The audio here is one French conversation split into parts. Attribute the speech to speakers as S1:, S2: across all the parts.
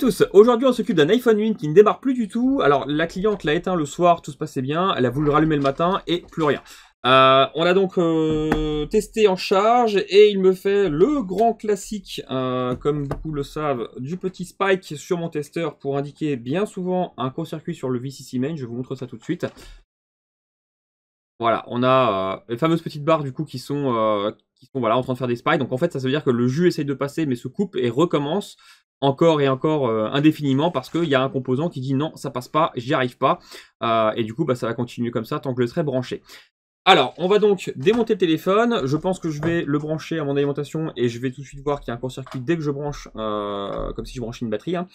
S1: tous, aujourd'hui on s'occupe d'un iPhone 8 qui ne démarre plus du tout. Alors la cliente l'a éteint le soir, tout se passait bien, elle a voulu le rallumer le matin et plus rien. On a donc testé en charge et il me fait le grand classique, comme beaucoup le savent, du petit spike sur mon testeur pour indiquer bien souvent un court-circuit sur le VCC main. Je vous montre ça tout de suite. Voilà, on a les fameuses petites barres du coup qui sont voilà, en train de faire des spikes. Donc en fait ça veut dire que le jus essaye de passer mais se coupe et recommence encore et encore indéfiniment parce qu'il y a un composant qui dit non ça passe pas, j'y arrive pas. Et du coup bah, ça va continuer comme ça tant que je le serai branché. Alors, on va donc démonter le téléphone. Je pense que je vais le brancher à mon alimentation et je vais tout de suite voir qu'il y a un court-circuit dès que je branche, comme si je branchais une batterie. Hein.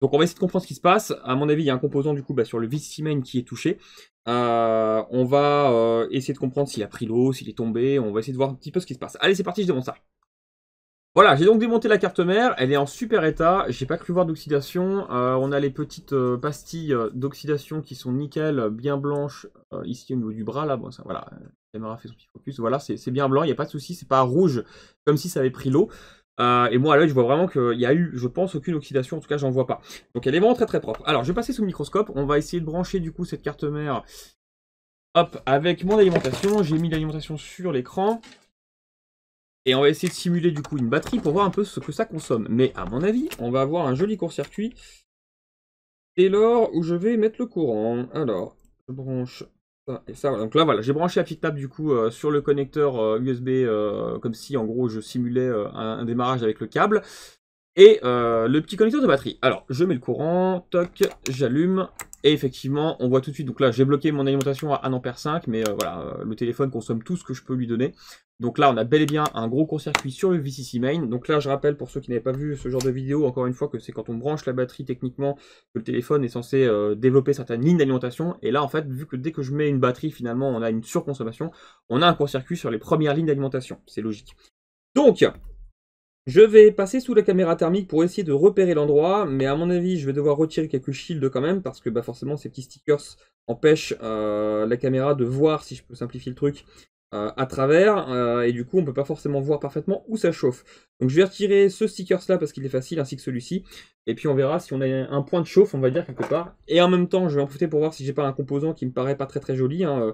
S1: Donc on va essayer de comprendre ce qui se passe. À mon avis, il y a un composant du coup bah, sur le VCC main qui est touché. On va essayer de comprendre s'il a pris l'eau, s'il est tombé. On va essayer de voir un petit peu ce qui se passe. Allez, c'est parti, je démonte ça. Voilà, j'ai donc démonté la carte mère, elle est en super état, j'ai pas cru voir d'oxydation, on a les petites pastilles d'oxydation qui sont nickel, bien blanches, ici au niveau du bras là, bon ça voilà, la caméra fait son petit focus, voilà c'est bien blanc, il n'y a pas de souci, c'est pas rouge comme si ça avait pris l'eau, et moi à l'œil je vois vraiment qu'il y a eu, je pense, aucune oxydation, en tout cas j'en vois pas. Donc elle est vraiment très très propre. Alors je vais passer sous le microscope, on va essayer de brancher du coup cette carte mère, hop, avec mon alimentation, j'ai mis l'alimentation sur l'écran. Et on va essayer de simuler du coup une batterie pour voir un peu ce que ça consomme. Mais à mon avis, on va avoir un joli court-circuit dès lors où je vais mettre le courant. Alors, je branche ça et ça. Donc là, voilà, j'ai branché la petite table du coup sur le connecteur USB, comme si en gros je simulais un démarrage avec le câble. Et le petit connecteur de batterie. Alors, je mets le courant, toc, j'allume. Et effectivement, on voit tout de suite, donc là j'ai bloqué mon alimentation à 1,5 A, mais voilà, le téléphone consomme tout ce que je peux lui donner. Donc là on a bel et bien un gros court-circuit sur le VCC main. Donc là je rappelle pour ceux qui n'avaient pas vu ce genre de vidéo, encore une fois, que c'est quand on branche la batterie techniquement que le téléphone est censé développer certaines lignes d'alimentation. Et là en fait, vu que dès que je mets une batterie, finalement on a une surconsommation, on a un court-circuit sur les premières lignes d'alimentation, c'est logique. Donc, je vais passer sous la caméra thermique pour essayer de repérer l'endroit, mais à mon avis, je vais devoir retirer quelques shields quand même, parce que bah, forcément, ces petits stickers empêchent la caméra de voir, si je peux simplifier le truc, à travers, et du coup, on peut pas forcément voir parfaitement où ça chauffe. Donc je vais retirer ce stickers-là, parce qu'il est facile, ainsi que celui-ci, et puis on verra si on a un point de chauffe, on va dire, quelque part. Et en même temps, je vais en profiter pour voir si j'ai pas un composant qui me paraît pas très très joli, hein.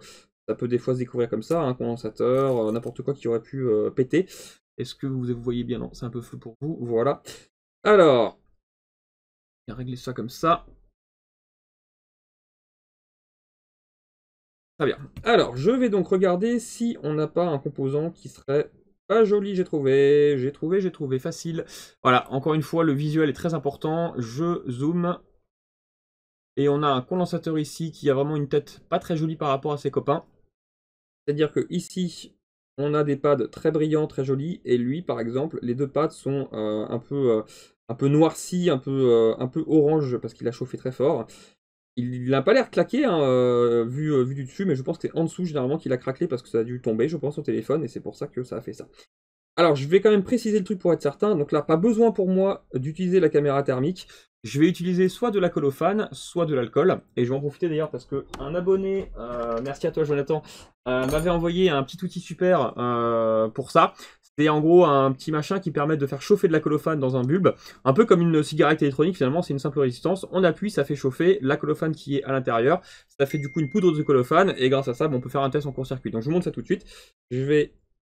S1: Ça peut des fois se découvrir comme ça, un condensateur, n'importe quoi qui aurait pu péter. Est-ce que vous voyez bien? Non, c'est un peu flou pour vous. Voilà. Alors, on va régler ça comme ça. Très bien. Alors, je vais donc regarder si on n'a pas un composant qui serait pas joli. J'ai trouvé. Facile. Voilà, encore une fois, le visuel est très important. Je zoome. Et on a un condensateur ici qui a vraiment une tête pas très jolie par rapport à ses copains. C'est-à-dire que ici, on a des pads très brillants, très jolis, et lui, par exemple, les deux pads sont un peu noircis, un peu orange, parce qu'il a chauffé très fort. Il n'a pas l'air claqué, hein, vu du dessus, mais je pense que c'est en dessous, généralement, qu'il a craqué, parce que ça a dû tomber, je pense, au téléphone, et c'est pour ça que ça a fait ça. Alors, je vais quand même préciser le truc pour être certain. Donc là, pas besoin pour moi d'utiliser la caméra thermique. Je vais utiliser soit de la colophane, soit de l'alcool. Et je vais en profiter d'ailleurs parce qu'un abonné, merci à toi Jonathan, m'avait envoyé un petit outil super pour ça. C'est en gros un petit machin qui permet de faire chauffer de la colophane dans un bulbe. Un peu comme une cigarette électronique finalement, c'est une simple résistance. On appuie, ça fait chauffer la colophane qui est à l'intérieur. Ça fait du coup une poudre de colophane. Et grâce à ça, on peut faire un test en court-circuit. Donc je vous montre ça tout de suite. Je vais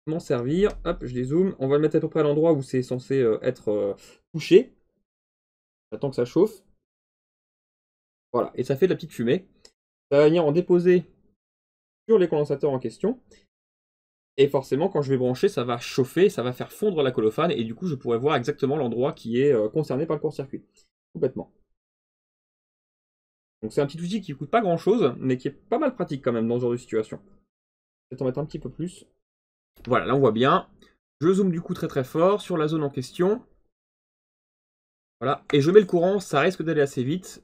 S1: m'en servir, hop, je dézoome, on va le mettre à peu près à l'endroit où c'est censé être touché. J'attends que ça chauffe. Voilà, et ça fait de la petite fumée. Ça va venir en déposer sur les condensateurs en question. Et forcément, quand je vais brancher, ça va chauffer, ça va faire fondre la colophane, et du coup, je pourrai voir exactement l'endroit qui est concerné par le court-circuit. Complètement. Donc c'est un petit outil qui ne coûte pas grand-chose, mais qui est pas mal pratique quand même dans ce genre de situation. Je vais t'en mettre un petit peu plus. Voilà, là on voit bien. Je zoome du coup très très fort sur la zone en question. Voilà, et je mets le courant, ça risque d'aller assez vite.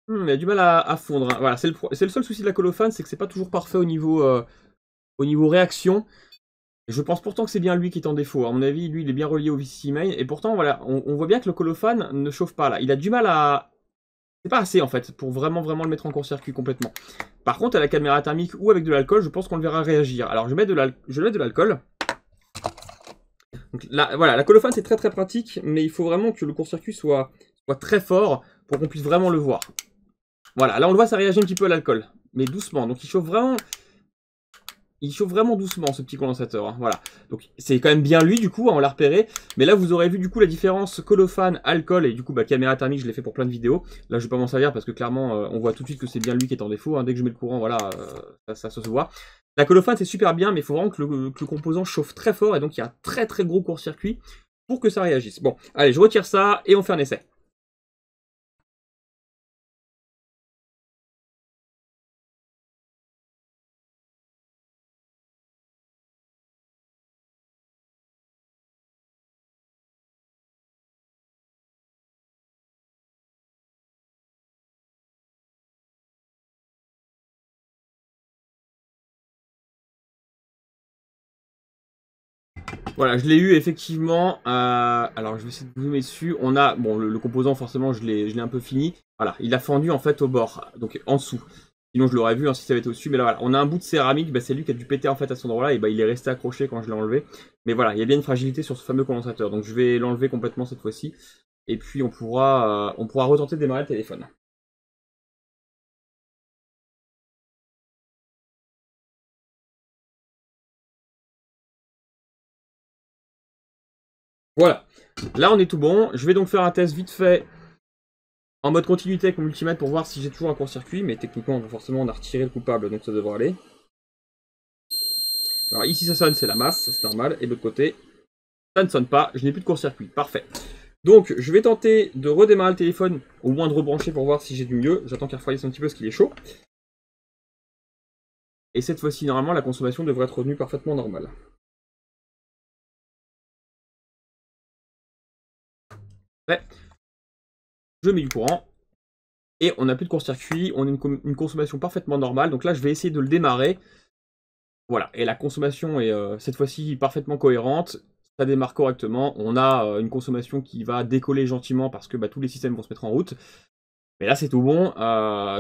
S1: Il a du mal à fondre. Hein. Voilà, c'est le seul souci de la colophane, c'est que c'est pas toujours parfait au niveau réaction. Et je pense pourtant que c'est bien lui qui est en défaut. À mon avis, lui, il est bien relié au VCC main. Et pourtant, voilà, on voit bien que le colophane ne chauffe pas là. Il a du mal à... C'est pas assez en fait, pour vraiment le mettre en court-circuit complètement. Par contre, à la caméra thermique ou avec de l'alcool, je pense qu'on le verra réagir. Alors, je mets de l'alcool. Donc là, voilà, la colophane c'est très très pratique, mais il faut vraiment que le court-circuit soit très fort pour qu'on puisse vraiment le voir. Voilà, là on le voit, ça réagit un petit peu à l'alcool, mais doucement. Donc il chauffe vraiment doucement ce petit condensateur, hein, voilà. Donc c'est quand même bien lui du coup, hein, on l'a repéré. Mais là vous aurez vu du coup la différence colophane, alcool et du coup caméra thermique, je l'ai fait pour plein de vidéos. Là je vais pas m'en servir parce que clairement on voit tout de suite que c'est bien lui qui est en défaut, hein. Dès que je mets le courant, voilà, ça se voit. La colophane c'est super bien, mais il faut vraiment que le composant chauffe très fort et donc il y a un très très gros court-circuit pour que ça réagisse. Bon, allez, je retire ça et on fait un essai. Voilà, je l'ai eu effectivement. Alors je vais essayer de zoomer dessus. On a, bon, le composant forcément, je l'ai un peu fini. Voilà, il a fendu en fait au bord, donc en dessous. Sinon je l'aurais vu hein, si ça avait été au-dessus. Mais là voilà, on a un bout de céramique. C'est lui qui a dû péter en fait à cet endroit-là et il est resté accroché quand je l'ai enlevé. Mais voilà, il y a bien une fragilité sur ce fameux condensateur. Donc je vais l'enlever complètement cette fois-ci. Et puis on pourra retenter de démarrer le téléphone. Voilà, là on est tout bon. Je vais donc faire un test vite fait en mode continuité avec mon multimètre pour voir si j'ai toujours un court-circuit, mais techniquement forcément on a retiré le coupable donc ça devrait aller. Alors ici ça sonne, c'est la masse, c'est normal, et de l'autre côté, ça ne sonne pas, je n'ai plus de court-circuit, parfait. Donc je vais tenter de redémarrer le téléphone, au moins de rebrancher pour voir si j'ai du mieux, j'attends qu'il refroidisse un petit peu parce qu'il est chaud. Et cette fois-ci normalement la consommation devrait être revenue parfaitement normale. Ouais. Je mets du courant. Et on n'a plus de court-circuit, on a une consommation parfaitement normale. Donc là, je vais essayer de le démarrer. Voilà, et la consommation est cette fois-ci parfaitement cohérente. Ça démarre correctement. On a une consommation qui va décoller gentiment parce que tous les systèmes vont se mettre en route. Mais là, c'est tout bon.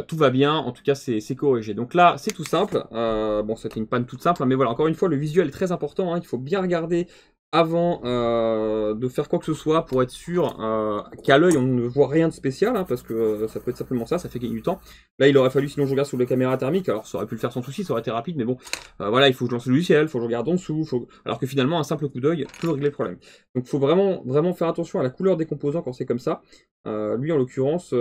S1: Tout va bien. En tout cas, c'est corrigé. Donc là, c'est tout simple. Bon, c'était une panne toute simple. Hein, mais voilà, encore une fois, le visuel est très important. Hein, il faut bien regarder avant de faire quoi que ce soit pour être sûr qu'à l'œil on ne voit rien de spécial, hein, parce que ça peut être simplement ça fait gagner du temps. Là il aurait fallu sinon je regarde sous la caméra thermique, alors ça aurait pu le faire sans souci, ça aurait été rapide, mais bon, voilà, il faut que je lance le logiciel, il faut que je regarde en dessous, alors que finalement un simple coup d'œil peut régler le problème. Donc il faut vraiment faire attention à la couleur des composants quand c'est comme ça. Lui en l'occurrence,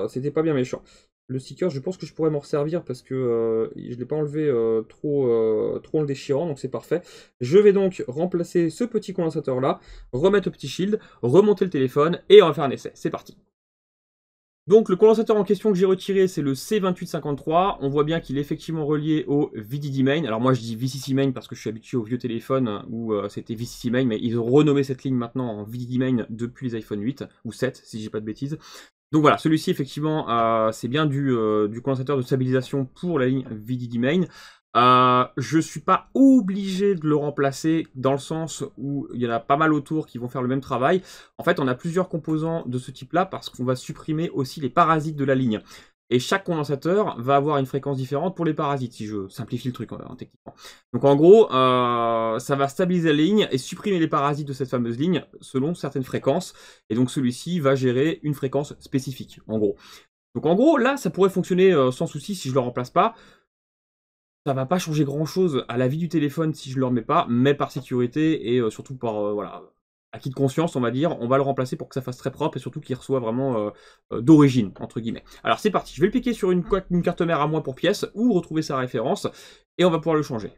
S1: c'était pas bien méchant. Le sticker, je pense que je pourrais m'en resservir parce que je ne l'ai pas enlevé trop en le déchirant, donc c'est parfait. Je vais donc remplacer ce petit condensateur là, remettre le petit shield, remonter le téléphone et on va faire un essai. C'est parti. Donc le condensateur en question que j'ai retiré, c'est le C2853. On voit bien qu'il est effectivement relié au VDD main. Alors moi je dis VCC main parce que je suis habitué aux vieux téléphones où c'était VCC main, mais ils ont renommé cette ligne maintenant en VDD main depuis les iPhone 8 ou 7 si j'ai pas de bêtises. Donc voilà, celui-ci effectivement c'est bien du condensateur de stabilisation pour la ligne VDD main. Je suis pas obligé de le remplacer dans le sens où il y en a pas mal autour qui vont faire le même travail. En fait, on a plusieurs composants de ce type-là parce qu'on va supprimer aussi les parasites de la ligne. Et chaque condensateur va avoir une fréquence différente pour les parasites, si je simplifie le truc techniquement. Donc en gros, ça va stabiliser la ligne et supprimer les parasites de cette fameuse ligne selon certaines fréquences. Et donc celui-ci va gérer une fréquence spécifique, en gros. Donc en gros, là, ça pourrait fonctionner sans souci si je le remplace pas. Ça va pas changer grand-chose à la vie du téléphone si je le remets pas, mais par sécurité et surtout par voilà, acquis de conscience, on va dire, on va le remplacer pour que ça fasse très propre et surtout qu'il reçoit vraiment d'origine, entre guillemets. Alors c'est parti, je vais le piquer sur une carte mère à moi pour pièce ou retrouver sa référence et on va pouvoir le changer.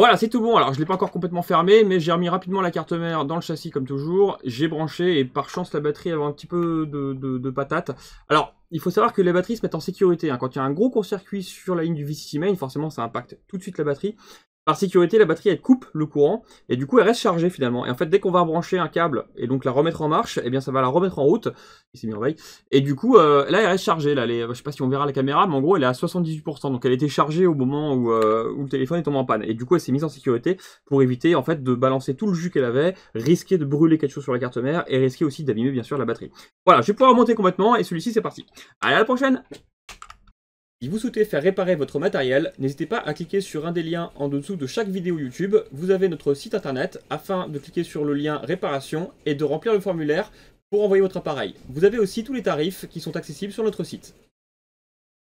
S1: Voilà, c'est tout bon. Alors, je l'ai pas encore complètement fermé, mais j'ai remis rapidement la carte mère dans le châssis comme toujours. J'ai branché et par chance, la batterie avait un petit peu de patate. Alors, il faut savoir que les batteries se mettent en sécurité, hein. Quand il y a un gros court-circuit sur la ligne du VCC Main, forcément, ça impacte tout de suite la batterie. Par sécurité, la batterie, elle coupe le courant, et du coup, elle reste chargée finalement. Et en fait, dès qu'on va brancher un câble, et donc la remettre en marche, eh bien, ça va la remettre en route. Il s'est mis en veille. Et du coup, là, elle reste chargée. Là, je sais pas si on verra la caméra, mais en gros, elle est à 78%. Donc, elle était chargée au moment où le téléphone est tombé en panne. Et du coup, elle s'est mise en sécurité pour éviter, en fait, de balancer tout le jus qu'elle avait, risquer de brûler quelque chose sur la carte mère, et risquer aussi d'abîmer, bien sûr, la batterie. Voilà, je vais pouvoir remonter complètement, et celui-ci, c'est parti. Allez, à la prochaine! Si vous souhaitez faire réparer votre matériel, n'hésitez pas à cliquer sur un des liens en dessous de chaque vidéo YouTube. Vous avez notre site internet afin de cliquer sur le lien réparation et de remplir le formulaire pour envoyer votre appareil. Vous avez aussi tous les tarifs qui sont accessibles sur notre site.